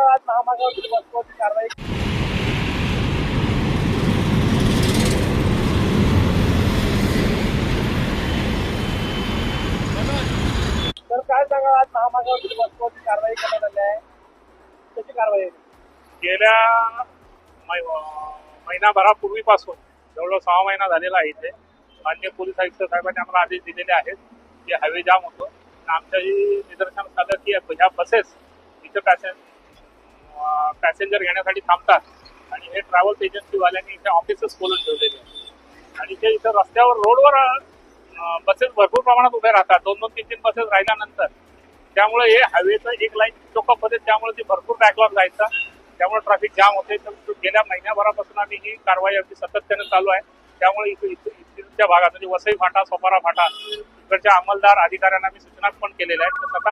सांगा, आज महामार्गावरती बसवरती कारवाई. तर काय सांगा, आज महामार्गावरती बसवरती कारवाई करण्यात आली आहे. कशी कारवाई आहे? गेल्या महिनाभरापूर्वीपासून जवळजवळ 6 महिना झालेला आहे. इथे माननीय पोलीस आयुक्त साहेबांनी आम्हाला आदेश दिलेले आहेत की हायवे जाम होतो. आमच्या निदर्शन झालं की ह्या बसेस इथे पॅसेंजर घेण्यासाठी थांबतात आणि हे ट्रॅव्हल्स एजन्सीवाल्यांनी इथे ऑफिसेस खोलून ठेवलेले आहेत आणि ते इथं रस्त्यावर रोडवर बसेस भरपूर प्रमाणात उभे राहतात. 2-2, 3-3 बसेस राहिल्यानंतर त्यामुळे हे हायवेचं एक लाईन चोकअप होते, त्यामुळे ती भरपूर बॅकलॉग जायचा, त्यामुळे ट्रॅफिक जाम होते. तर गेल्या महिन्याभरापासून आम्ही ही कारवाई अगदी सातत्याने चालू आहे. त्यामुळे इथल्या भागात म्हणजे वसई फाटा, सोपारा फाटा इकडच्या अंमलदार अधिकाऱ्यांना मी सूचना पण केलेल्या आहेत.